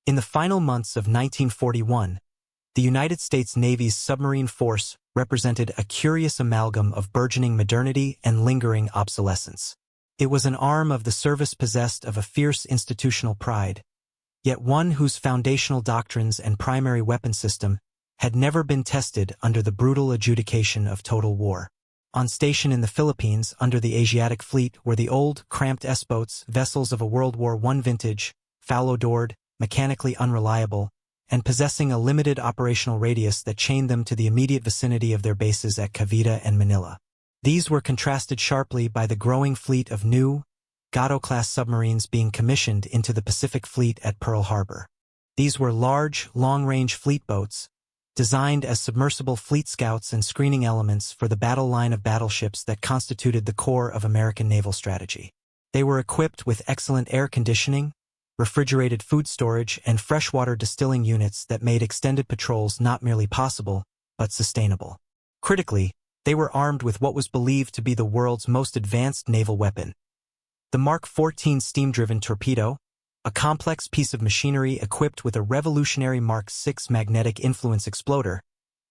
In the final months of 1941, the United States Navy's submarine force represented a curious amalgam of burgeoning modernity and lingering obsolescence. It was an arm of the service possessed of a fierce institutional pride, yet one whose foundational doctrines and primary weapon system had never been tested under the brutal adjudication of total war. On station in the Philippines under the Asiatic Fleet were the old, cramped S-boats, vessels of a World War I vintage, foul-odored, mechanically unreliable, and possessing a limited operational radius that chained them to the immediate vicinity of their bases at Cavite and Manila. These were contrasted sharply by the growing fleet of new, Gato-class submarines being commissioned into the Pacific Fleet at Pearl Harbor. These were large, long-range fleet boats, designed as submersible fleet scouts and screening elements for the battle line of battleships that constituted the core of American naval strategy. They were equipped with excellent air conditioning, refrigerated food storage, and freshwater distilling units that made extended patrols not merely possible, but sustainable. Critically, they were armed with what was believed to be the world's most advanced naval weapon, the Mark 14 steam-driven torpedo, a complex piece of machinery equipped with a revolutionary Mark 6 magnetic influence exploder,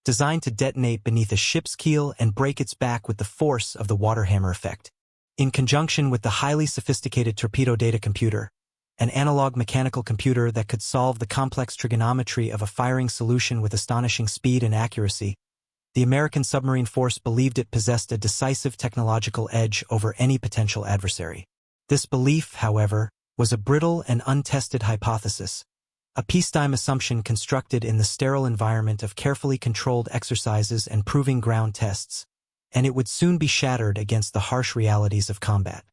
designed to detonate beneath a ship's keel and break its back with the force of the water hammer effect. In conjunction with the highly sophisticated torpedo data computer, an analog mechanical computer that could solve the complex trigonometry of a firing solution with astonishing speed and accuracy, the American submarine force believed it possessed a decisive technological edge over any potential adversary. This belief, however, was a brittle and untested hypothesis, a peacetime assumption constructed in the sterile environment of carefully controlled exercises and proving ground tests, and it would soon be shattered against the harsh realities of combat.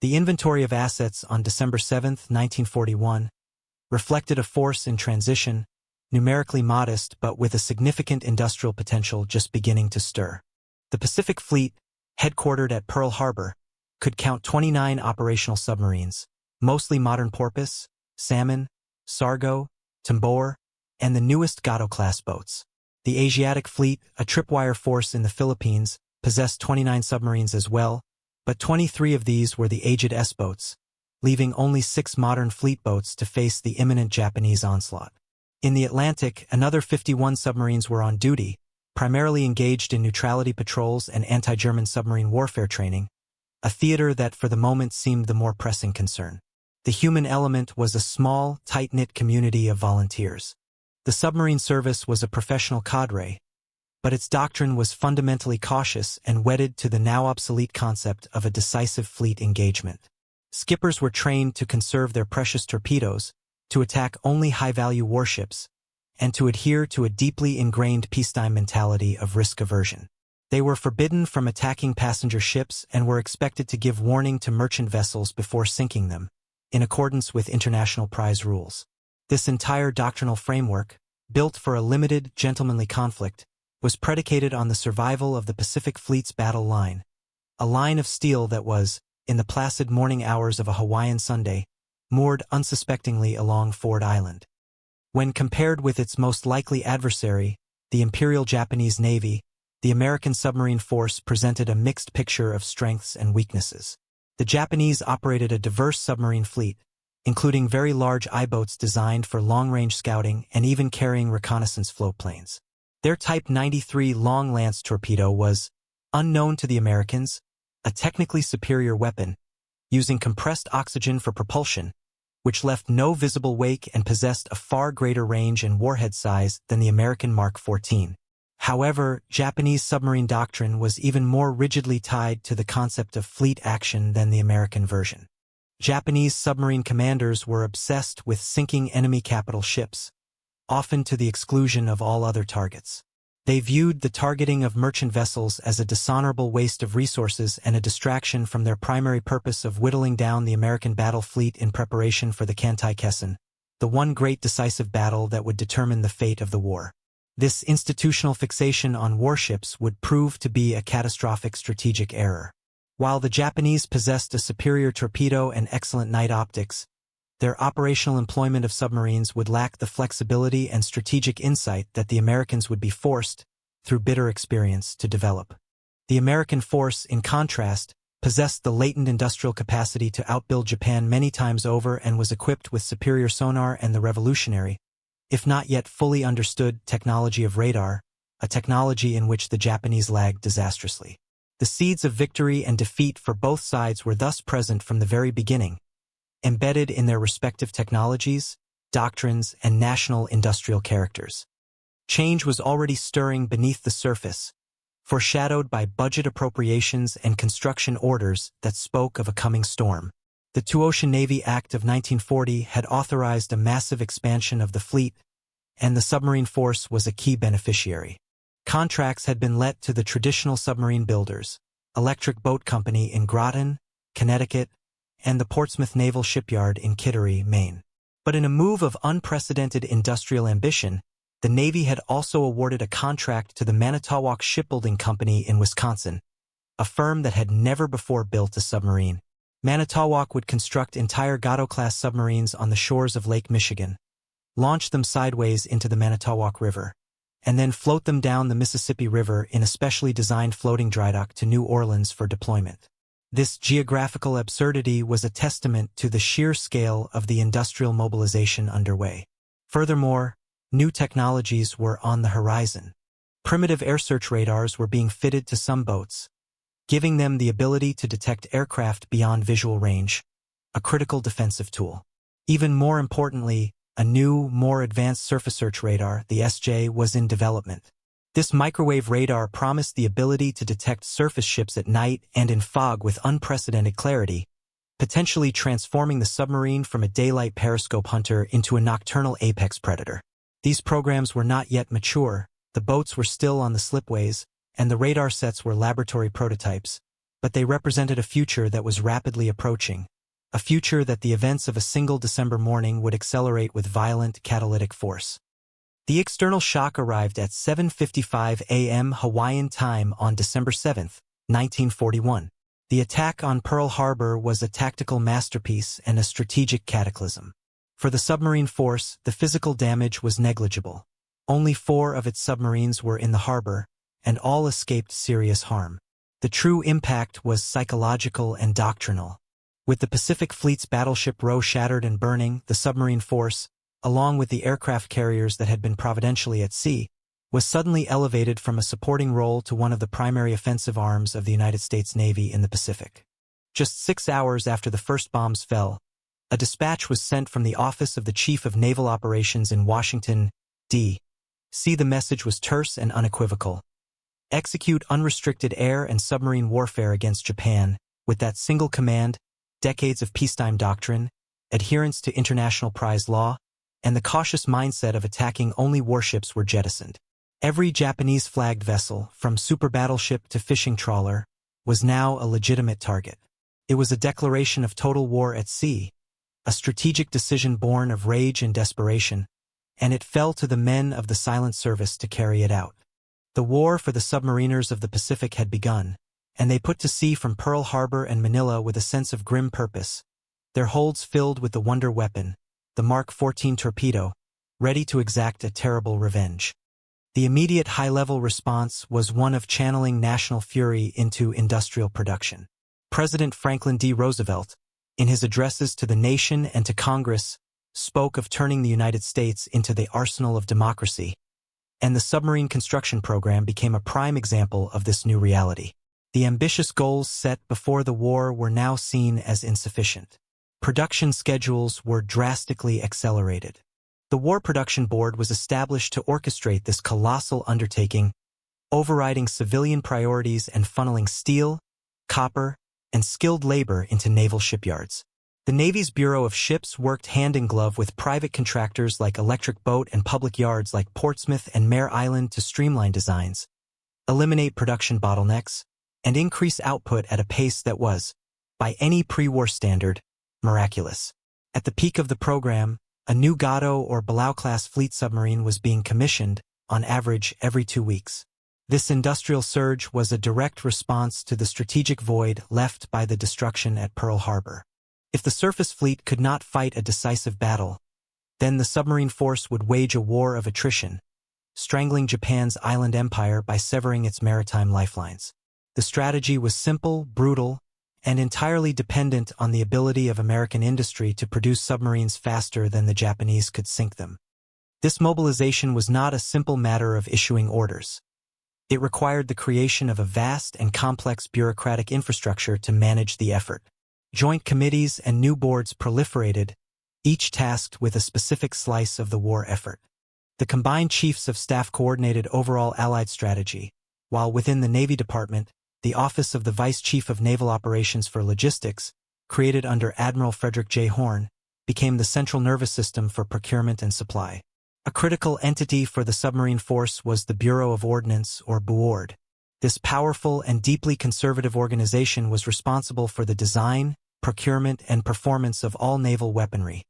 The inventory of assets on December 7, 1941, reflected a force in transition, numerically modest but with a significant industrial potential just beginning to stir. The Pacific Fleet, headquartered at Pearl Harbor, could count 29 operational submarines, mostly modern Porpoise, Salmon, Sargo, Tambor, and the newest Gato-class boats. The Asiatic Fleet, a tripwire force in the Philippines, possessed 29 submarines as well, but 23 of these were the aged S-boats, leaving only 6 modern fleet boats to face the imminent Japanese onslaught. In the Atlantic, another 51 submarines were on duty, primarily engaged in neutrality patrols and anti-German submarine warfare training, a theater that for the moment seemed the more pressing concern. The human element was a small, tight-knit community of volunteers. The submarine service was a professional cadre, but its doctrine was fundamentally cautious and wedded to the now obsolete concept of a decisive fleet engagement. Skippers were trained to conserve their precious torpedoes, to attack only high-value warships, and to adhere to a deeply ingrained peacetime mentality of risk aversion. They were forbidden from attacking passenger ships and were expected to give warning to merchant vessels before sinking them, in accordance with international prize rules. This entire doctrinal framework, built for a limited, gentlemanly conflict, was predicated on the survival of the Pacific Fleet's battle line, a line of steel that was, in the placid morning hours of a Hawaiian Sunday, moored unsuspectingly along Ford Island. When compared with its most likely adversary, the Imperial Japanese Navy, the American submarine force presented a mixed picture of strengths and weaknesses. The Japanese operated a diverse submarine fleet, including very large I-boats designed for long-range scouting and even carrying reconnaissance floatplanes. Their Type 93 Long Lance torpedo was, unknown to the Americans, a technically superior weapon, using compressed oxygen for propulsion, which left no visible wake and possessed a far greater range and warhead size than the American Mark 14. However, Japanese submarine doctrine was even more rigidly tied to the concept of fleet action than the American version. Japanese submarine commanders were obsessed with sinking enemy capital ships, often to the exclusion of all other targets. They viewed the targeting of merchant vessels as a dishonorable waste of resources and a distraction from their primary purpose of whittling down the American battle fleet in preparation for the Kantai-Kessen, the one great decisive battle that would determine the fate of the war. This institutional fixation on warships would prove to be a catastrophic strategic error. While the Japanese possessed a superior torpedo and excellent night optics, their operational employment of submarines would lack the flexibility and strategic insight that the Americans would be forced, through bitter experience, to develop. The American force, in contrast, possessed the latent industrial capacity to outbuild Japan many times over, and was equipped with superior sonar and the revolutionary, if not yet fully understood, technology of radar, a technology in which the Japanese lagged disastrously. The seeds of victory and defeat for both sides were thus present from the very beginning, embedded in their respective technologies, doctrines, and national industrial characters. Change was already stirring beneath the surface, foreshadowed by budget appropriations and construction orders that spoke of a coming storm. The Two-Ocean Navy Act of 1940 had authorized a massive expansion of the fleet, and the submarine force was a key beneficiary. Contracts had been let to the traditional submarine builders, Electric Boat Company in Groton, Connecticut, and the Portsmouth Naval Shipyard in Kittery, Maine. But in a move of unprecedented industrial ambition, the Navy had also awarded a contract to the Manitowoc Shipbuilding Company in Wisconsin, a firm that had never before built a submarine. Manitowoc would construct entire Gato-class submarines on the shores of Lake Michigan, launch them sideways into the Manitowoc River, and then float them down the Mississippi River in a specially designed floating drydock to New Orleans for deployment. This geographical absurdity was a testament to the sheer scale of the industrial mobilization underway. Furthermore, new technologies were on the horizon. Primitive air search radars were being fitted to some boats, giving them the ability to detect aircraft beyond visual range, a critical defensive tool. Even more importantly, a new, more advanced surface search radar, the SJ, was in development. This microwave radar promised the ability to detect surface ships at night and in fog with unprecedented clarity, potentially transforming the submarine from a daylight periscope hunter into a nocturnal apex predator. These programs were not yet mature, the boats were still on the slipways, and the radar sets were laboratory prototypes, but they represented a future that was rapidly approaching, a future that the events of a single December morning would accelerate with violent catalytic force. The external shock arrived at 7:55 a.m. Hawaiian time on December 7, 1941. The attack on Pearl Harbor was a tactical masterpiece and a strategic cataclysm. For the submarine force, the physical damage was negligible. Only 4 of its submarines were in the harbor, and all escaped serious harm. The true impact was psychological and doctrinal. With the Pacific Fleet's battleship row shattered and burning, the submarine force, along with the aircraft carriers that had been providentially at sea, was suddenly elevated from a supporting role to one of the primary offensive arms of the United States Navy in the Pacific. Just 6 hours after the first bombs fell, a dispatch was sent from the Office of the Chief of Naval Operations in Washington, D.C. The message was terse and unequivocal. Execute unrestricted air and submarine warfare against Japan, with that single command, decades of peacetime doctrine, adherence to international prize law, and the cautious mindset of attacking only warships were jettisoned. Every Japanese-flagged vessel, from super battleship to fishing trawler, was now a legitimate target. It was a declaration of total war at sea, a strategic decision born of rage and desperation, and it fell to the men of the silent service to carry it out. The war for the submariners of the Pacific had begun, and they put to sea from Pearl Harbor and Manila with a sense of grim purpose, their holds filled with the wonder weapon, the Mark 14 torpedo, ready to exact a terrible revenge. The immediate high-level response was one of channeling national fury into industrial production. President Franklin D. Roosevelt, in his addresses to the nation and to Congress, spoke of turning the United States into the arsenal of democracy, and the submarine construction program became a prime example of this new reality. The ambitious goals set before the war were now seen as insufficient. Production schedules were drastically accelerated. The War Production Board was established to orchestrate this colossal undertaking, overriding civilian priorities and funneling steel, copper, and skilled labor into naval shipyards. The Navy's Bureau of Ships worked hand-in-glove with private contractors like Electric Boat and public yards like Portsmouth and Mare Island to streamline designs, eliminate production bottlenecks, and increase output at a pace that was, by any pre-war standard, miraculous. At the peak of the program, a new Gato or Balao-class fleet submarine was being commissioned, on average, every 2 weeks. This industrial surge was a direct response to the strategic void left by the destruction at Pearl Harbor. If the surface fleet could not fight a decisive battle, then the submarine force would wage a war of attrition, strangling Japan's island empire by severing its maritime lifelines. The strategy was simple, brutal, and entirely dependent on the ability of American industry to produce submarines faster than the Japanese could sink them. This mobilization was not a simple matter of issuing orders. It required the creation of a vast and complex bureaucratic infrastructure to manage the effort. Joint committees and new boards proliferated, each tasked with a specific slice of the war effort. The combined chiefs of staff coordinated overall Allied strategy, while within the Navy Department, the Office of the Vice Chief of Naval Operations for Logistics, created under Admiral Frederick J. Horn, became the central nervous system for procurement and supply. A critical entity for the submarine force was the Bureau of Ordnance, or BUORD. This powerful and deeply conservative organization was responsible for the design, procurement, and performance of all naval weaponry,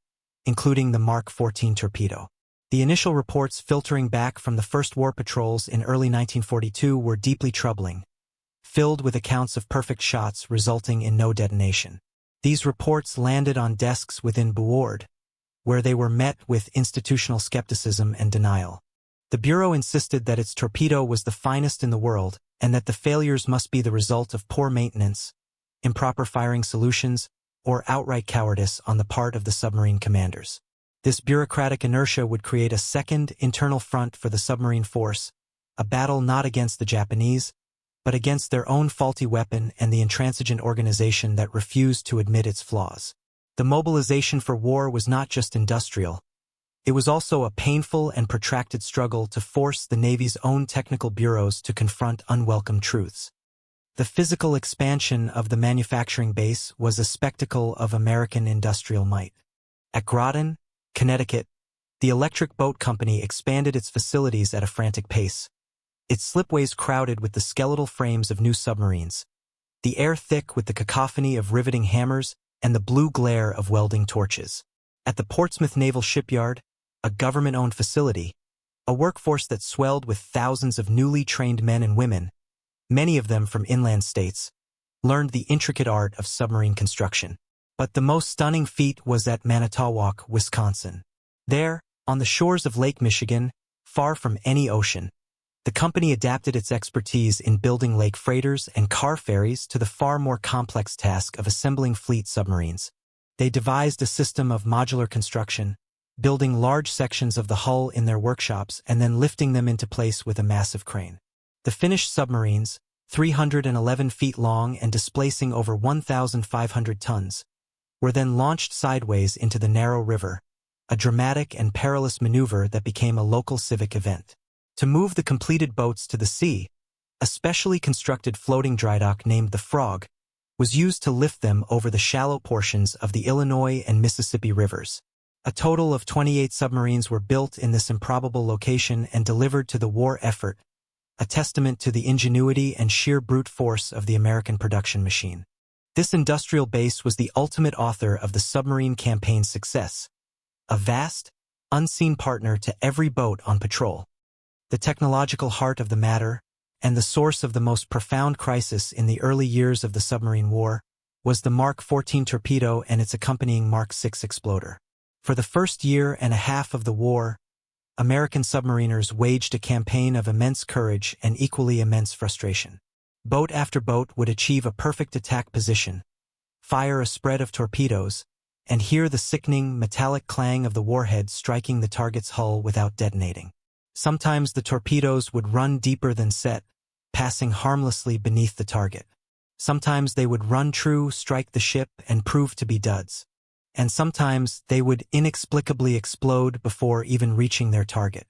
including the Mark 14 torpedo. The initial reports filtering back from the first war patrols in early 1942 were deeply troubling, filled with accounts of perfect shots resulting in no detonation. These reports landed on desks within BUORD, where they were met with institutional skepticism and denial. The Bureau insisted that its torpedo was the finest in the world and that the failures must be the result of poor maintenance, improper firing solutions, or outright cowardice on the part of the submarine commanders. This bureaucratic inertia would create a second internal front for the submarine force, a battle not against the Japanese, but against their own faulty weapon and the intransigent organization that refused to admit its flaws. The mobilization for war was not just industrial. It was also a painful and protracted struggle to force the Navy's own technical bureaus to confront unwelcome truths. The physical expansion of the manufacturing base was a spectacle of American industrial might. At Groton, Connecticut, the Electric Boat Company expanded its facilities at a frantic pace. Its slipways crowded with the skeletal frames of new submarines, the air thick with the cacophony of riveting hammers and the blue glare of welding torches. At the Portsmouth Naval Shipyard, a government-owned facility, a workforce that swelled with thousands of newly trained men and women, many of them from inland states, learned the intricate art of submarine construction. But the most stunning feat was at Manitowoc, Wisconsin. There, on the shores of Lake Michigan, far from any ocean, the company adapted its expertise in building lake freighters and car ferries to the far more complex task of assembling fleet submarines. They devised a system of modular construction, building large sections of the hull in their workshops and then lifting them into place with a massive crane. The finished submarines, 311 feet long and displacing over 1,500 tons, were then launched sideways into the narrow river, a dramatic and perilous maneuver that became a local civic event. To move the completed boats to the sea, a specially constructed floating drydock named the Frog was used to lift them over the shallow portions of the Illinois and Mississippi rivers. A total of 28 submarines were built in this improbable location and delivered to the war effort, a testament to the ingenuity and sheer brute force of the American production machine. This industrial base was the ultimate author of the submarine campaign's success, a vast, unseen partner to every boat on patrol. The technological heart of the matter, and the source of the most profound crisis in the early years of the submarine war, was the Mark 14 torpedo and its accompanying Mark 6 exploder. For the first year and a half of the war, American submariners waged a campaign of immense courage and equally immense frustration. Boat after boat would achieve a perfect attack position, fire a spread of torpedoes, and hear the sickening, metallic clang of the warhead striking the target's hull without detonating. Sometimes the torpedoes would run deeper than set, passing harmlessly beneath the target. Sometimes they would run true, strike the ship, and prove to be duds. And sometimes they would inexplicably explode before even reaching their target.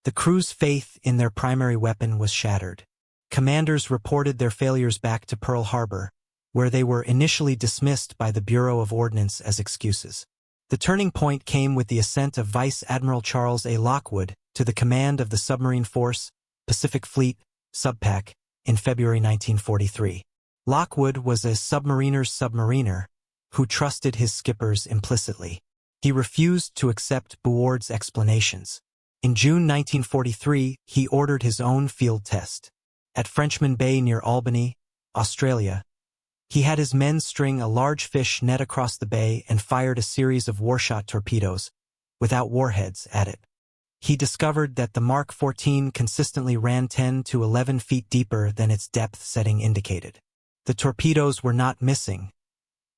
The crew's faith in their primary weapon was shattered. Commanders reported their failures back to Pearl Harbor, where they were initially dismissed by the Bureau of Ordnance as excuses. The turning point came with the ascent of Vice Admiral Charles A. Lockwood to the command of the Submarine Force, Pacific Fleet, SubPac, in February 1943. Lockwood was a submariner's submariner who trusted his skippers implicitly. He refused to accept BUORD's explanations. In June 1943, he ordered his own field test. At Frenchman Bay near Albany, Australia, he had his men string a large fish net across the bay and fired a series of warshot torpedoes, without warheads, at it. He discovered that the Mark 14 consistently ran 10 to 11 feet deeper than its depth setting indicated. The torpedoes were not missing.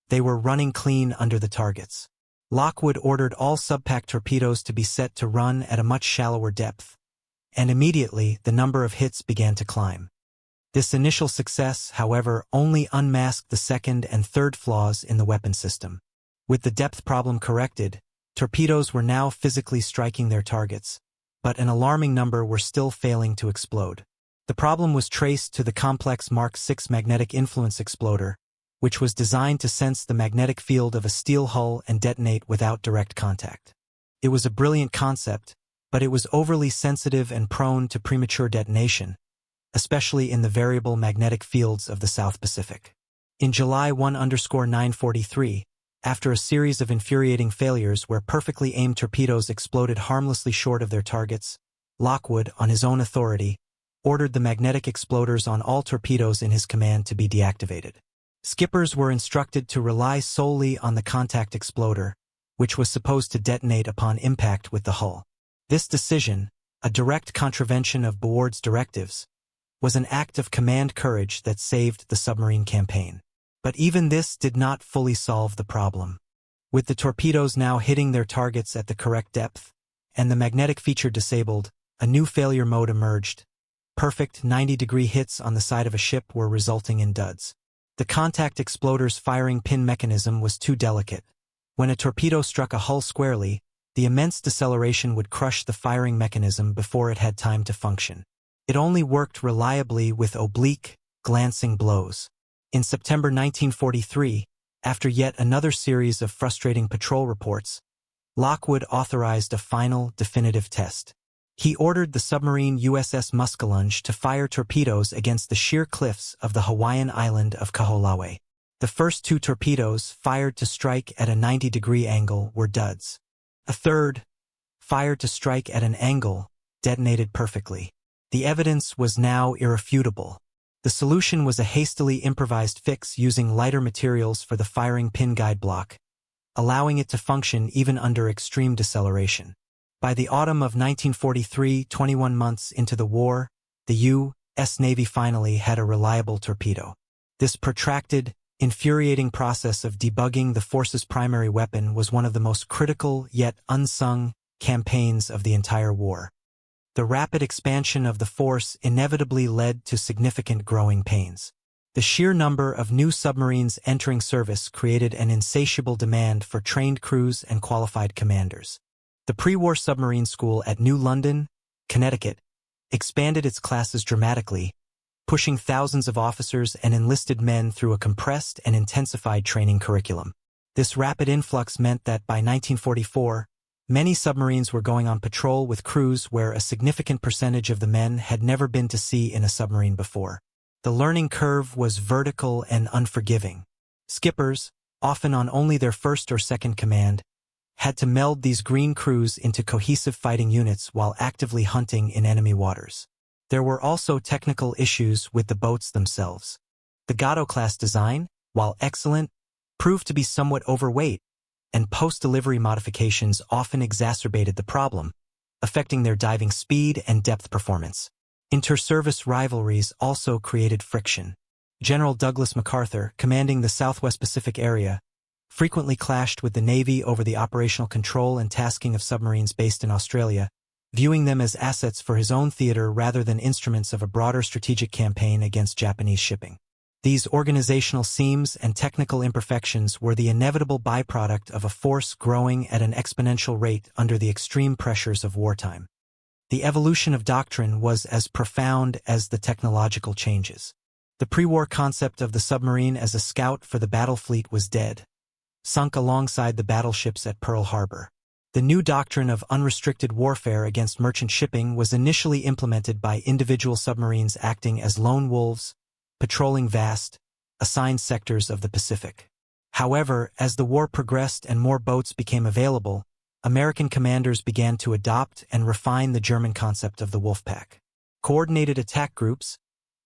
They were running clean under the targets. Lockwood ordered all subpack torpedoes to be set to run at a much shallower depth, and immediately the number of hits began to climb. This initial success, however, only unmasked the second and third flaws in the weapon system. With the depth problem corrected, torpedoes were now physically striking their targets, but an alarming number were still failing to explode. The problem was traced to the complex Mark VI magnetic influence exploder, which was designed to sense the magnetic field of a steel hull and detonate without direct contact. It was a brilliant concept, but it was overly sensitive and prone to premature detonation, especially in the variable magnetic fields of the South Pacific. In July 1-943, after a series of infuriating failures where perfectly aimed torpedoes exploded harmlessly short of their targets, Lockwood, on his own authority, ordered the magnetic exploders on all torpedoes in his command to be deactivated. Skippers were instructed to rely solely on the contact exploder, which was supposed to detonate upon impact with the hull. This decision, a direct contravention of Buord's directives, was an act of command courage that saved the submarine campaign. But even this did not fully solve the problem. With the torpedoes now hitting their targets at the correct depth, and the magnetic feature disabled, a new failure mode emerged. Perfect 90-degree hits on the side of a ship were resulting in duds. The contact exploder's firing pin mechanism was too delicate. When a torpedo struck a hull squarely, the immense deceleration would crush the firing mechanism before it had time to function. It only worked reliably with oblique, glancing blows. In September 1943, after yet another series of frustrating patrol reports, Lockwood authorized a final, definitive test. He ordered the submarine USS Muskellunge to fire torpedoes against the sheer cliffs of the Hawaiian island of Kahoolawe. The first two torpedoes, fired to strike at a 90-degree angle, were duds. A third, fired to strike at an angle, detonated perfectly. The evidence was now irrefutable. The solution was a hastily improvised fix using lighter materials for the firing pin guide block, allowing it to function even under extreme deceleration. By the autumn of 1943, 21 months into the war, the U.S. Navy finally had a reliable torpedo. This protracted, infuriating process of debugging the force's primary weapon was one of the most critical yet unsung campaigns of the entire war. The rapid expansion of the force inevitably led to significant growing pains. The sheer number of new submarines entering service created an insatiable demand for trained crews and qualified commanders. The pre-war submarine school at New London, Connecticut, expanded its classes dramatically, pushing thousands of officers and enlisted men through a compressed and intensified training curriculum. This rapid influx meant that by 1944, many submarines were going on patrol with crews where a significant percentage of the men had never been to sea in a submarine before. The learning curve was vertical and unforgiving. Skippers, often on only their first or second command, had to meld these green crews into cohesive fighting units while actively hunting in enemy waters. There were also technical issues with the boats themselves. The Gatto-class design, while excellent, proved to be somewhat overweight, and post-delivery modifications often exacerbated the problem, affecting their diving speed and depth performance. Inter-service rivalries also created friction. General Douglas MacArthur, commanding the Southwest Pacific area, frequently clashed with the Navy over the operational control and tasking of submarines based in Australia, viewing them as assets for his own theater rather than instruments of a broader strategic campaign against Japanese shipping. These organizational seams and technical imperfections were the inevitable byproduct of a force growing at an exponential rate under the extreme pressures of wartime. The evolution of doctrine was as profound as the technological changes. The pre-war concept of the submarine as a scout for the battle fleet was dead, sunk alongside the battleships at Pearl Harbor. The new doctrine of unrestricted warfare against merchant shipping was initially implemented by individual submarines acting as lone wolves, patrolling vast, assigned sectors of the Pacific. However, as the war progressed and more boats became available, American commanders began to adopt and refine the German concept of the Wolfpack. Coordinated attack groups,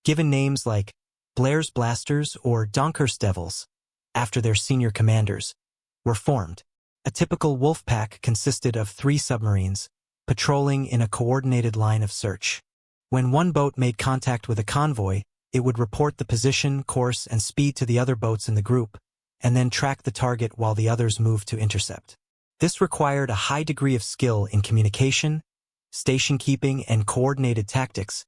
given names like Blair's Blasters or Donker's Devils, after their senior commanders, were formed. A typical Wolfpack consisted of 3 submarines, patrolling in a coordinated line of search. When one boat made contact with a convoy, It would report the position, course, and speed to the other boats in the group, and then track the target while the others moved to intercept. This required a high degree of skill in communication, station keeping, and coordinated tactics,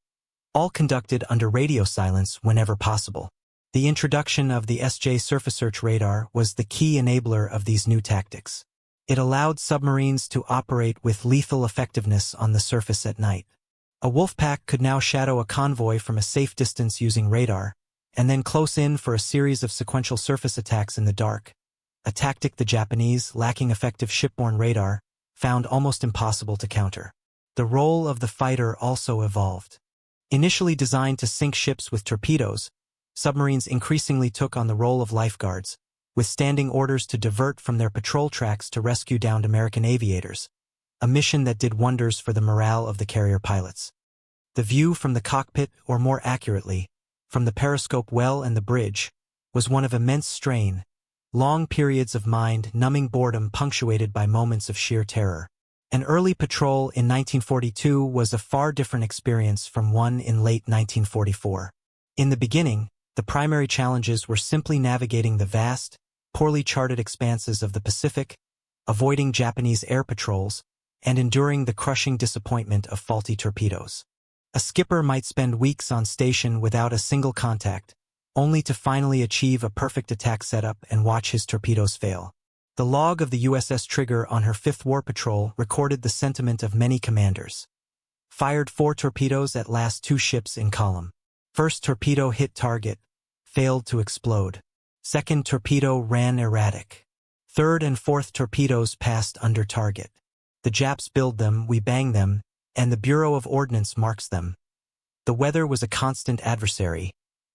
all conducted under radio silence whenever possible. The introduction of the SJ surface search radar was the key enabler of these new tactics. It allowed submarines to operate with lethal effectiveness on the surface at night. A wolf pack could now shadow a convoy from a safe distance using radar, and then close in for a series of sequential surface attacks in the dark, a tactic the Japanese, lacking effective shipborne radar, found almost impossible to counter. The role of the fighter also evolved. Initially designed to sink ships with torpedoes, submarines increasingly took on the role of lifeguards, with standing orders to divert from their patrol tracks to rescue downed American aviators, a mission that did wonders for the morale of the carrier pilots. The view from the cockpit, or more accurately, from the periscope well and the bridge, was one of immense strain, long periods of mind-numbing boredom punctuated by moments of sheer terror. An early patrol in 1942 was a far different experience from one in late 1944. In the beginning, the primary challenges were simply navigating the vast, poorly charted expanses of the Pacific, avoiding Japanese air patrols, and enduring the crushing disappointment of faulty torpedoes. A skipper might spend weeks on station without a single contact, only to finally achieve a perfect attack setup and watch his torpedoes fail. The log of the USS Trigger on her 5th war patrol recorded the sentiment of many commanders. Fired 4 torpedoes at last 2 ships in column. First torpedo hit target, failed to explode. Second torpedo ran erratic. Third and fourth torpedoes passed under target. The Japs build them, we bang them, and the Bureau of Ordnance marks them. The weather was a constant adversary,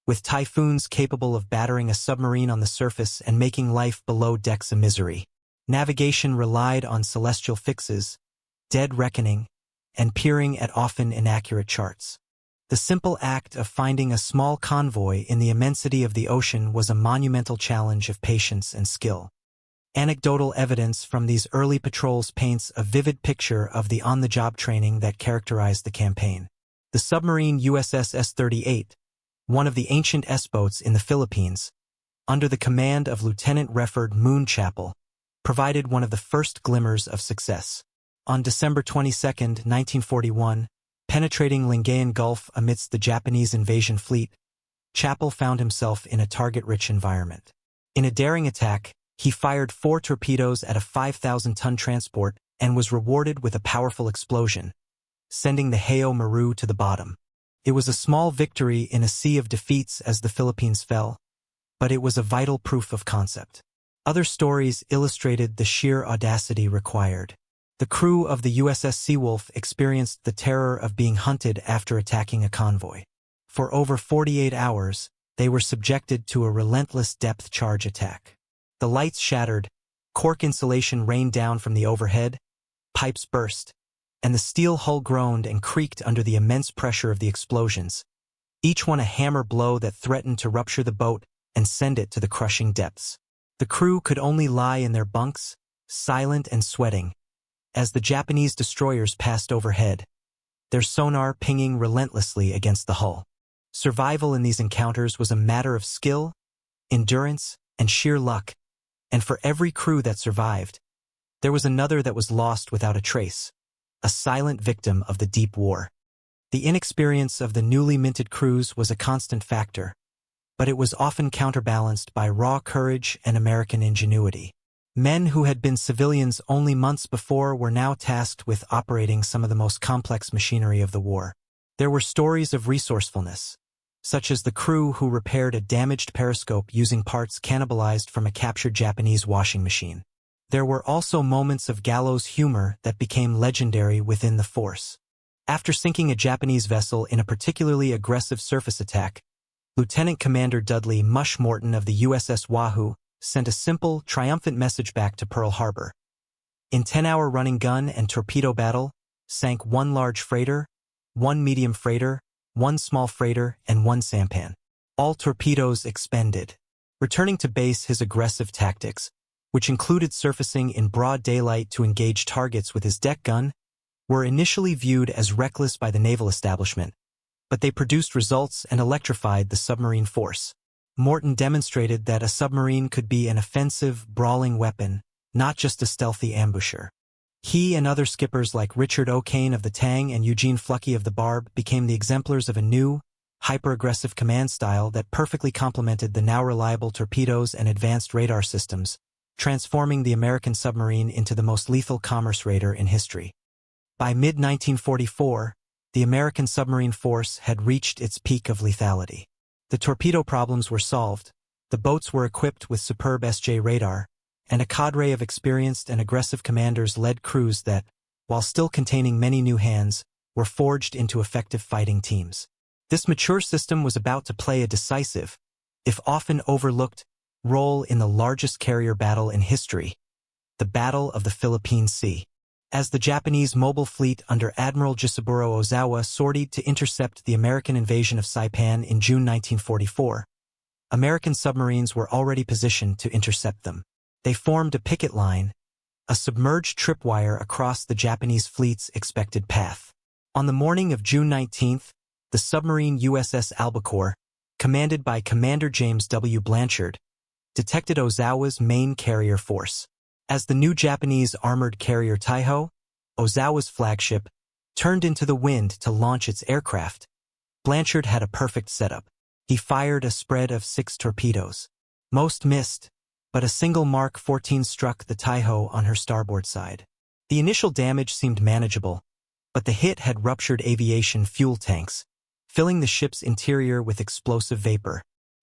with typhoons capable of battering a submarine on the surface and making life below decks a misery. Navigation relied on celestial fixes, dead reckoning, and peering at often inaccurate charts. The simple act of finding a small convoy in the immensity of the ocean was a monumental challenge of patience and skill. Anecdotal evidence from these early patrols paints a vivid picture of the on-the-job training that characterized the campaign. The submarine USS S-38, one of the ancient S-boats in the Philippines, under the command of Lieutenant Refford Moonchapel, provided one of the first glimmers of success. On December 22, 1941, penetrating Lingayen Gulf amidst the Japanese invasion fleet, Chapel found himself in a target-rich environment. In a daring attack, he fired 4 torpedoes at a 5,000-ton transport and was rewarded with a powerful explosion, sending the Heo Maru to the bottom. It was a small victory in a sea of defeats as the Philippines fell, but it was a vital proof of concept. Other stories illustrated the sheer audacity required. The crew of the USS Seawolf experienced the terror of being hunted after attacking a convoy. For over 48 hours, they were subjected to a relentless depth charge attack. The lights shattered, cork insulation rained down from the overhead, pipes burst, and the steel hull groaned and creaked under the immense pressure of the explosions, each one a hammer blow that threatened to rupture the boat and send it to the crushing depths. The crew could only lie in their bunks, silent and sweating, as the Japanese destroyers passed overhead, their sonar pinging relentlessly against the hull. Survival in these encounters was a matter of skill, endurance, and sheer luck, and for every crew that survived, there was another that was lost without a trace, a silent victim of the deep war. The inexperience of the newly minted crews was a constant factor, but it was often counterbalanced by raw courage and American ingenuity. Men who had been civilians only months before were now tasked with operating some of the most complex machinery of the war. There were stories of resourcefulness, such as the crew who repaired a damaged periscope using parts cannibalized from a captured Japanese washing machine. There were also moments of gallows humor that became legendary within the force. After sinking a Japanese vessel in a particularly aggressive surface attack, Lieutenant Commander Dudley Mush Morton of the USS Wahoo sent a simple, triumphant message back to Pearl Harbor. In 10-hour running gun and torpedo battle, sank 1 large freighter, 1 medium freighter, 1 small freighter, and 1 sampan. All torpedoes expended. Returning to base, his aggressive tactics, which included surfacing in broad daylight to engage targets with his deck gun, were initially viewed as reckless by the naval establishment, but they produced results and electrified the submarine force. Morton demonstrated that a submarine could be an offensive, brawling weapon, not just a stealthy ambusher. He and other skippers like Richard O'Kane of the Tang and Eugene Fluckey of the Barb became the exemplars of a new, hyper-aggressive command style that perfectly complemented the now reliable torpedoes and advanced radar systems, transforming the American submarine into the most lethal commerce raider in history. By mid-1944, the American submarine force had reached its peak of lethality. The torpedo problems were solved, the boats were equipped with superb SJ radar, and a cadre of experienced and aggressive commanders led crews that, while still containing many new hands, were forged into effective fighting teams. This mature system was about to play a decisive, if often overlooked, role in the largest carrier battle in history, the Battle of the Philippine Sea. As the Japanese mobile fleet under Admiral Jisaburo Ozawa sortied to intercept the American invasion of Saipan in June 1944, American submarines were already positioned to intercept them. They formed a picket line, a submerged tripwire across the Japanese fleet's expected path. On the morning of June 19th, the submarine USS Albacore, commanded by Commander James W. Blanchard, detected Ozawa's main carrier force. As the new Japanese armored carrier Taiho, Ozawa's flagship, turned into the wind to launch its aircraft, Blanchard had a perfect setup. He fired a spread of 6 torpedoes. Most missed, but a single Mark 14 struck the Taiho on her starboard side. The initial damage seemed manageable, but the hit had ruptured aviation fuel tanks, filling the ship's interior with explosive vapor.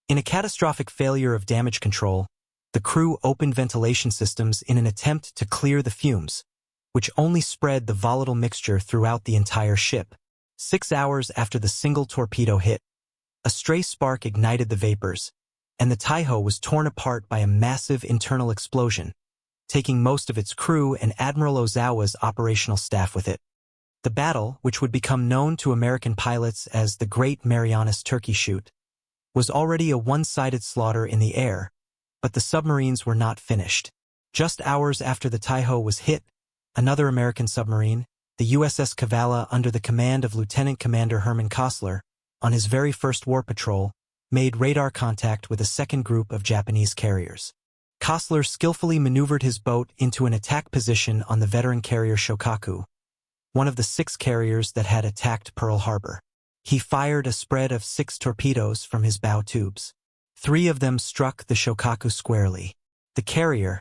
In a catastrophic failure of damage control, the crew opened ventilation systems in an attempt to clear the fumes, which only spread the volatile mixture throughout the entire ship. 6 hours after the single torpedo hit, a stray spark ignited the vapors, and the Taiho was torn apart by a massive internal explosion, taking most of its crew and Admiral Ozawa's operational staff with it. The battle, which would become known to American pilots as the Great Marianas Turkey Shoot, was already a one-sided slaughter in the air, but the submarines were not finished. Just hours after the Taiho was hit, another American submarine, the USS Kavala under the command of Lieutenant Commander Herman Kostler, on his very first war patrol, made radar contact with a second group of Japanese carriers. Kostler skillfully maneuvered his boat into an attack position on the veteran carrier Shokaku, one of the 6 carriers that had attacked Pearl Harbor. He fired a spread of 6 torpedoes from his bow tubes. 3 of them struck the Shokaku squarely. The carrier,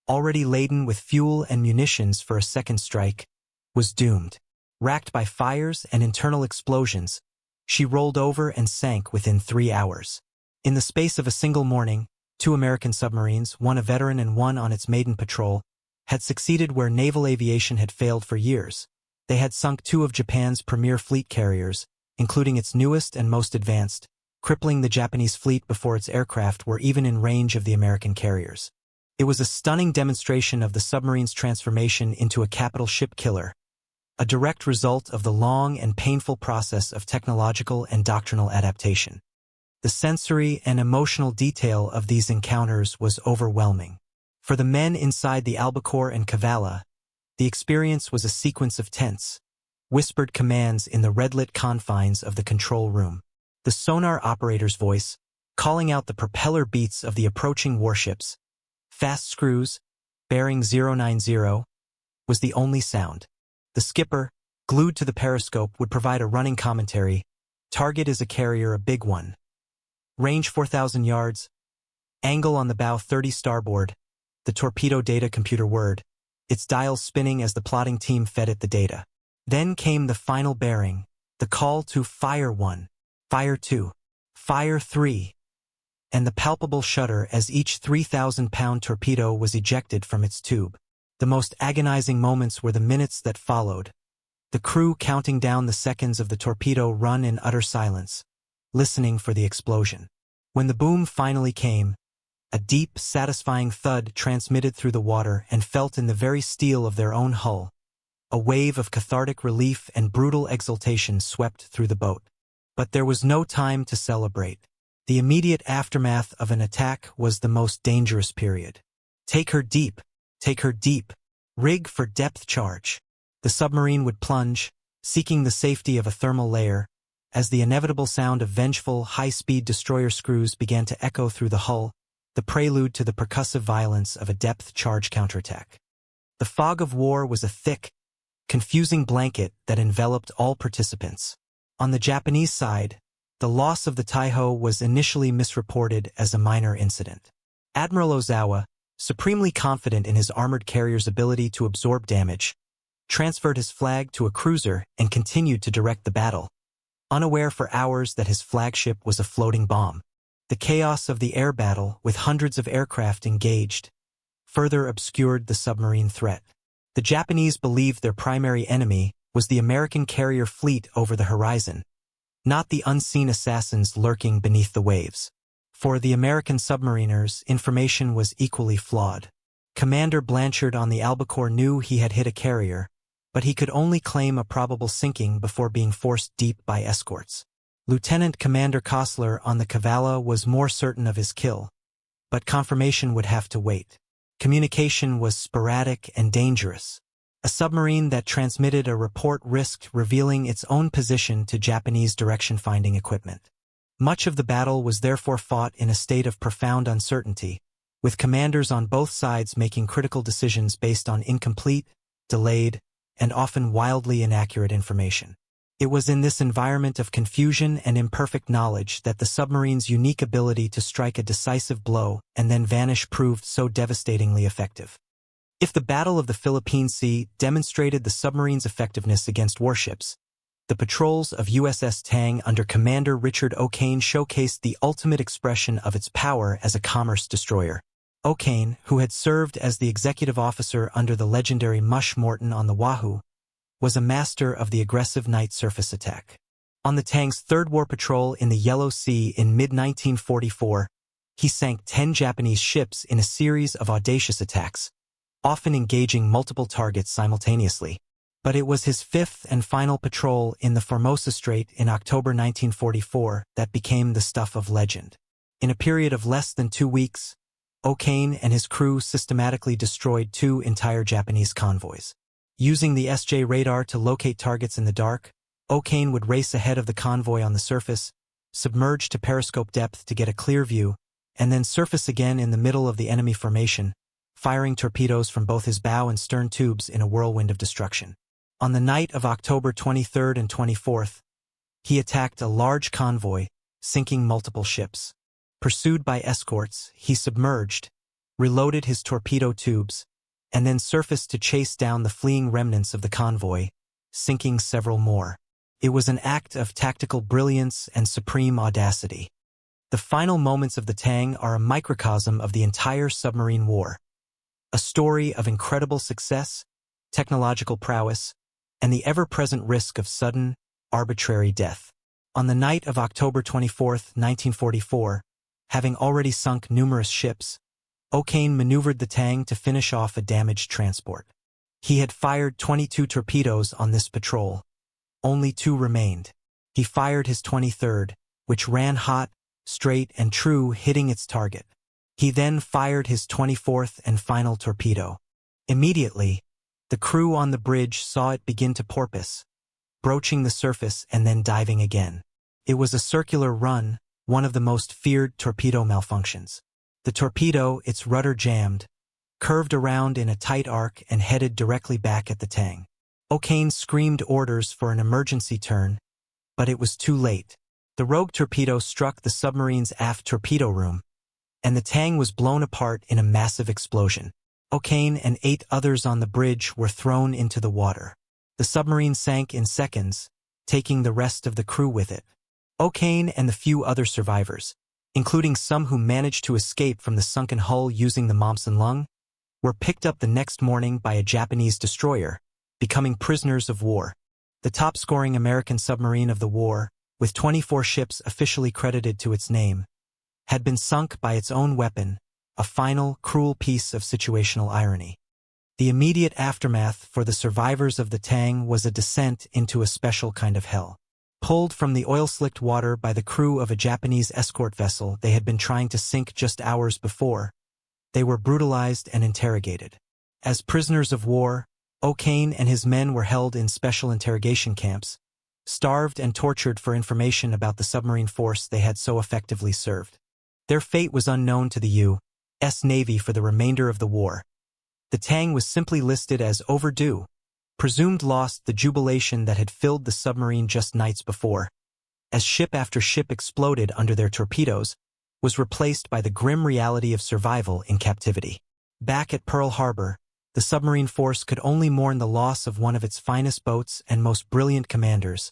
already laden with fuel and munitions for a second strike, was doomed. Racked by fires and internal explosions, she rolled over and sank within 3 hours. In the space of a single morning, 2 American submarines, one a veteran and one on its maiden patrol, had succeeded where naval aviation had failed for years. They had sunk 2 of Japan's premier fleet carriers, including its newest and most advanced, crippling the Japanese fleet before its aircraft were even in range of the American carriers. It was a stunning demonstration of the submarine's transformation into a capital ship killer, a direct result of the long and painful process of technological and doctrinal adaptation. The sensory and emotional detail of these encounters was overwhelming. For the men inside the Albacore and Kavala, the experience was a sequence of tense, whispered commands in the red-lit confines of the control room. The sonar operator's voice, calling out the propeller beats of the approaching warships, fast screws, bearing 090, was the only sound. The skipper, glued to the periscope, would provide a running commentary. Target is a carrier, a big one. Range 4,000 yards. Angle on the bow 30 starboard. The torpedo data computer word, its dials spinning as the plotting team fed it the data. Then came the final bearing, the call to fire 1, fire 2, fire 3, and the palpable shudder as each 3,000-pound torpedo was ejected from its tube. The most agonizing moments were the minutes that followed, the crew counting down the seconds of the torpedo run in utter silence, listening for the explosion. When the boom finally came, a deep, satisfying thud transmitted through the water and felt in the very steel of their own hull. A wave of cathartic relief and brutal exultation swept through the boat. But there was no time to celebrate. The immediate aftermath of an attack was the most dangerous period. Take her deep. Take her deep. Rig for depth charge. The submarine would plunge, seeking the safety of a thermal layer, as the inevitable sound of vengeful, high-speed destroyer screws began to echo through the hull, the prelude to the percussive violence of a depth-charge counterattack. The fog of war was a thick, confusing blanket that enveloped all participants. On the Japanese side, the loss of the Taiho was initially misreported as a minor incident. Admiral Ozawa, supremely confident in his armored carrier's ability to absorb damage, transferred his flag to a cruiser and continued to direct the battle, unaware for hours that his flagship was a floating bomb. The chaos of the air battle, with hundreds of aircraft engaged, further obscured the submarine threat. The Japanese believed their primary enemy was the American carrier fleet over the horizon, not the unseen assassins lurking beneath the waves. For the American submariners, information was equally flawed. Commander Blanchard on the Albacore knew he had hit a carrier, but he could only claim a probable sinking before being forced deep by escorts. Lieutenant Commander Kostler on the Cavallo was more certain of his kill, but confirmation would have to wait. Communication was sporadic and dangerous. A submarine that transmitted a report risked revealing its own position to Japanese direction-finding equipment. Much of the battle was therefore fought in a state of profound uncertainty, with commanders on both sides making critical decisions based on incomplete, delayed, and often wildly inaccurate information. It was in this environment of confusion and imperfect knowledge that the submarine's unique ability to strike a decisive blow and then vanish proved so devastatingly effective. If the Battle of the Philippine Sea demonstrated the submarine's effectiveness against warships, the patrols of USS Tang under Commander Richard O'Kane showcased the ultimate expression of its power as a commerce destroyer. O'Kane, who had served as the executive officer under the legendary Mush Morton on the Wahoo, was a master of the aggressive night surface attack. On the Tang's third war patrol in the Yellow Sea in mid-1944, he sank 10 Japanese ships in a series of audacious attacks, often engaging multiple targets simultaneously. But it was his fifth and final patrol in the Formosa Strait in October 1944 that became the stuff of legend. In a period of less than 2 weeks, O'Kane and his crew systematically destroyed 2 entire Japanese convoys. Using the SJ radar to locate targets in the dark, O'Kane would race ahead of the convoy on the surface, submerge to periscope depth to get a clear view, and then surface again in the middle of the enemy formation, firing torpedoes from both his bow and stern tubes in a whirlwind of destruction. On the night of October 23rd and 24th, he attacked a large convoy, sinking multiple ships. Pursued by escorts, he submerged, reloaded his torpedo tubes, and then surfaced to chase down the fleeing remnants of the convoy, sinking several more. It was an act of tactical brilliance and supreme audacity. The final moments of the Tang are a microcosm of the entire submarine war, a story of incredible success, technological prowess, and the ever-present risk of sudden, arbitrary death. On the night of October 24, 1944, having already sunk numerous ships, O'Kane maneuvered the Tang to finish off a damaged transport. He had fired 22 torpedoes on this patrol. Only 2 remained. He fired his 23rd, which ran hot, straight, and true, hitting its target. He then fired his 24th and final torpedo. Immediately, the crew on the bridge saw it begin to porpoise, broaching the surface and then diving again. It was a circular run, one of the most feared torpedo malfunctions. The torpedo, its rudder jammed, curved around in a tight arc and headed directly back at the Tang. O'Kane screamed orders for an emergency turn, but it was too late. The rogue torpedo struck the submarine's aft torpedo room, and the Tang was blown apart in a massive explosion. O'Kane and 8 others on the bridge were thrown into the water. The submarine sank in seconds, taking the rest of the crew with it. O'Kane and the few other survivors, including some who managed to escape from the sunken hull using the Momsen lung, were picked up the next morning by a Japanese destroyer, becoming prisoners of war. The top-scoring American submarine of the war, with 24 ships officially credited to its name, had been sunk by its own weapon, a final, cruel piece of situational irony. The immediate aftermath for the survivors of the Tang was a descent into a special kind of hell. Pulled from the oil-slicked water by the crew of a Japanese escort vessel they had been trying to sink just hours before, they were brutalized and interrogated. As prisoners of war, O'Kane and his men were held in special interrogation camps, starved and tortured for information about the submarine force they had so effectively served. Their fate was unknown to the U.S. Navy for the remainder of the war. The Tang was simply listed as overdue, presumed lost, the jubilation that had filled the submarine just nights before, as ship after ship exploded under their torpedoes, was replaced by the grim reality of survival in captivity. Back at Pearl Harbor, the submarine force could only mourn the loss of one of its finest boats and most brilliant commanders,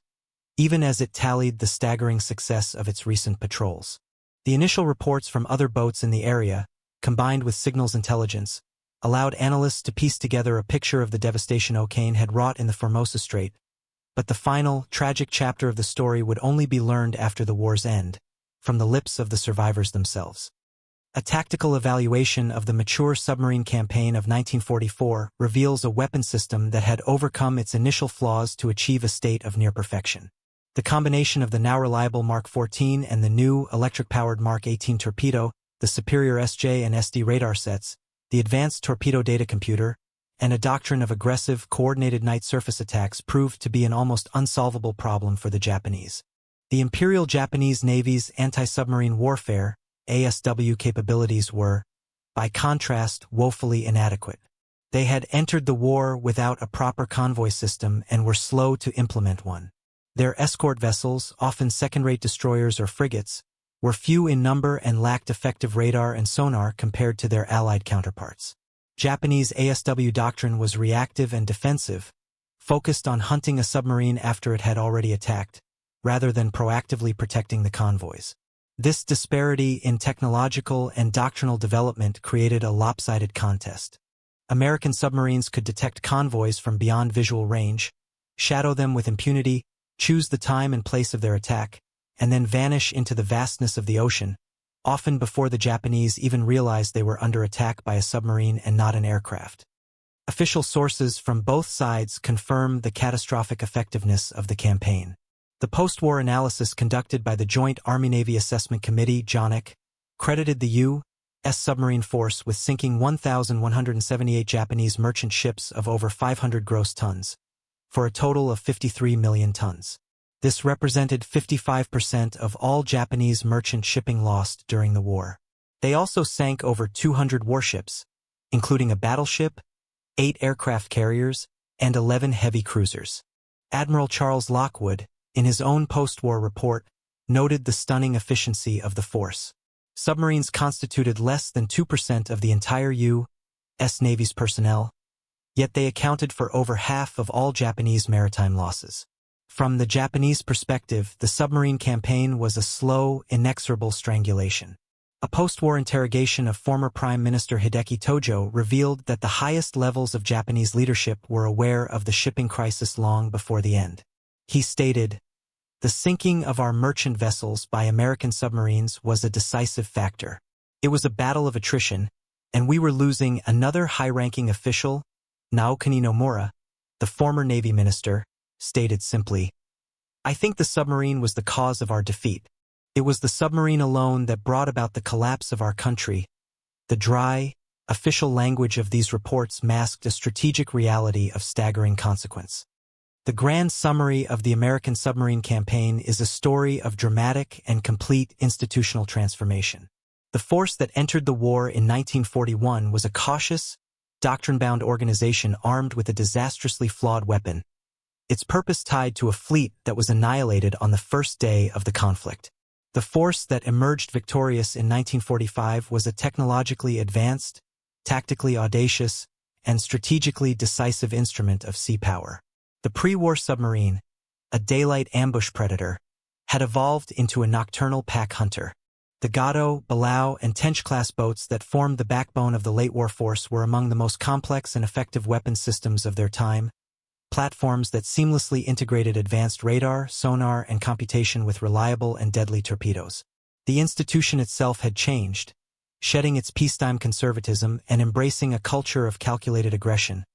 even as it tallied the staggering success of its recent patrols. The initial reports from other boats in the area, combined with signals intelligence, allowed analysts to piece together a picture of the devastation O'Kane had wrought in the Formosa Strait, but the final, tragic chapter of the story would only be learned after the war's end, from the lips of the survivors themselves. A tactical evaluation of the mature submarine campaign of 1944 reveals a weapon system that had overcome its initial flaws to achieve a state of near perfection. The combination of the now reliable Mark 14 and the new, electric-powered Mark 18 torpedo, the superior SJ and SD radar sets, the advanced torpedo data computer, and a doctrine of aggressive, coordinated night surface attacks proved to be an almost unsolvable problem for the Japanese. The Imperial Japanese Navy's anti-submarine warfare, ASW capabilities were, by contrast, woefully inadequate. They had entered the war without a proper convoy system and were slow to implement one. Their escort vessels, often second-rate destroyers or frigates, were few in number and lacked effective radar and sonar compared to their Allied counterparts. Japanese ASW doctrine was reactive and defensive, focused on hunting a submarine after it had already attacked, rather than proactively protecting the convoys. This disparity in technological and doctrinal development created a lopsided contest. American submarines could detect convoys from beyond visual range, shadow them with impunity, choose the time and place of their attack, and then vanish into the vastness of the ocean, often before the Japanese even realized they were under attack by a submarine and not an aircraft. Official sources from both sides confirm the catastrophic effectiveness of the campaign. The post-war analysis conducted by the Joint Army-Navy Assessment Committee, JONIC, credited the U.S. submarine force with sinking 1,178 Japanese merchant ships of over 500 gross tons, for a total of 53 million tons. This represented 55% of all Japanese merchant shipping lost during the war. They also sank over 200 warships, including a battleship, 8 aircraft carriers, and 11 heavy cruisers. Admiral Charles Lockwood, in his own post-war report, noted the stunning efficiency of the force. Submarines constituted less than 2% of the entire U.S. Navy's personnel, yet they accounted for over half of all Japanese maritime losses. From the Japanese perspective, the submarine campaign was a slow, inexorable strangulation. A post-war interrogation of former Prime Minister Hideki Tojo revealed that the highest levels of Japanese leadership were aware of the shipping crisis long before the end. He stated, "The sinking of our merchant vessels by American submarines was a decisive factor. It was a battle of attrition, and we were losing." Another high-ranking official, Naokuni Nomura, the former Navy minister, stated simply, "I think the submarine was the cause of our defeat. It was the submarine alone that brought about the collapse of our country." The dry, official language of these reports masked a strategic reality of staggering consequence. The grand summary of the American submarine campaign is a story of dramatic and complete institutional transformation. The force that entered the war in 1941 was a cautious, doctrine-bound organization armed with a disastrously flawed weapon, its purpose tied to a fleet that was annihilated on the first day of the conflict. The force that emerged victorious in 1945 was a technologically advanced, tactically audacious, and strategically decisive instrument of sea power. The pre-war submarine, a daylight ambush predator, had evolved into a nocturnal pack hunter. The Gado, Balao, and Tench-class boats that formed the backbone of the late-war force were among the most complex and effective weapon systems of their time, platforms that seamlessly integrated advanced radar, sonar, and computation with reliable and deadly torpedoes. The institution itself had changed, shedding its peacetime conservatism and embracing a culture of calculated aggression,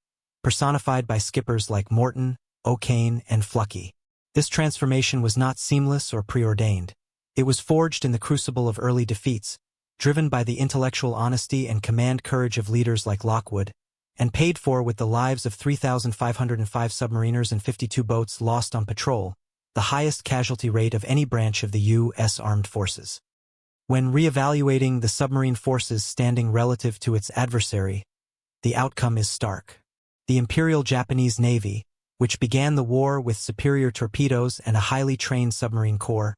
personified by skippers like Morton, O'Kane, and Fluckey. This transformation was not seamless or preordained. It was forged in the crucible of early defeats, driven by the intellectual honesty and command courage of leaders like Lockwood, and paid for with the lives of 3,505 submariners and 52 boats lost on patrol. the highest casualty rate of any branch of the U.S. Armed Forces. When re-evaluating the submarine forces standing relative to its adversary, the outcome is stark. The Imperial Japanese Navy, which began the war with superior torpedoes and a highly trained submarine corps,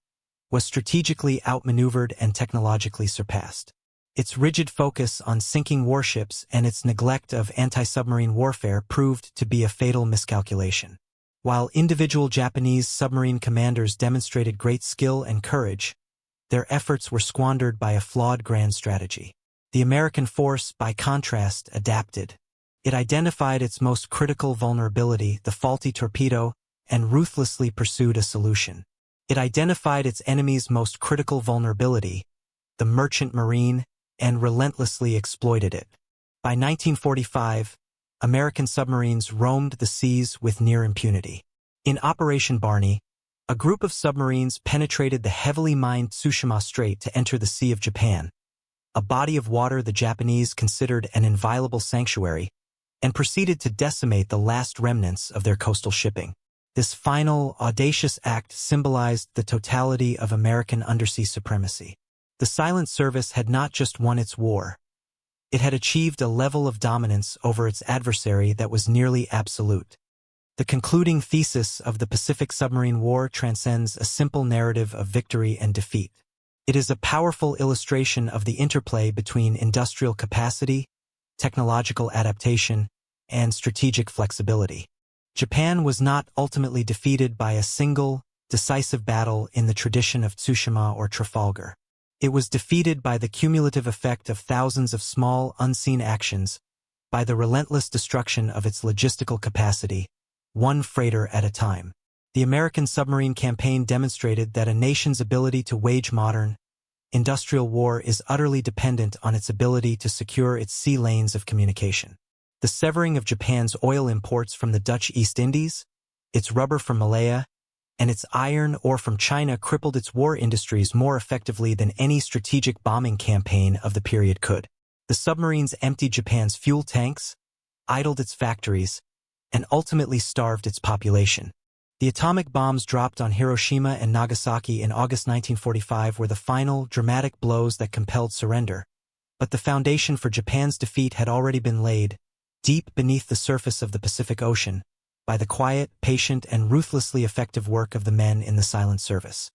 was strategically outmaneuvered and technologically surpassed. Its rigid focus on sinking warships and its neglect of anti-submarine warfare proved to be a fatal miscalculation. While individual Japanese submarine commanders demonstrated great skill and courage, their efforts were squandered by a flawed grand strategy. The American force, by contrast, adapted. It identified its most critical vulnerability, the faulty torpedo, and ruthlessly pursued a solution. It identified its enemy's most critical vulnerability, the merchant marine, and relentlessly exploited it. By 1945, American submarines roamed the seas with near impunity. In Operation Barney, a group of submarines penetrated the heavily mined Tsushima Strait to enter the Sea of Japan, a body of water the Japanese considered an inviolable sanctuary, and proceeded to decimate the last remnants of their coastal shipping. This final, audacious act symbolized the totality of American undersea supremacy. The Silent Service had not just won its war. It had achieved a level of dominance over its adversary that was nearly absolute. The concluding thesis of the Pacific Submarine War transcends a simple narrative of victory and defeat. It is a powerful illustration of the interplay between industrial capacity, technological adaptation, and strategic flexibility. Japan was not ultimately defeated by a single, decisive battle in the tradition of Tsushima or Trafalgar. It was defeated by the cumulative effect of thousands of small, unseen actions, by the relentless destruction of its logistical capacity, one freighter at a time. The American submarine campaign demonstrated that a nation's ability to wage modern, industrial war is utterly dependent on its ability to secure its sea lanes of communication. The severing of Japan's oil imports from the Dutch East Indies, its rubber from Malaya, and its iron ore from China crippled its war industries more effectively than any strategic bombing campaign of the period could. The submarines emptied Japan's fuel tanks, idled its factories, and ultimately starved its population. The atomic bombs dropped on Hiroshima and Nagasaki in August 1945 were the final, dramatic blows that compelled surrender, but the foundation for Japan's defeat had already been laid, deep beneath the surface of the Pacific Ocean, by the quiet, patient, and ruthlessly effective work of the men in the Silent Service.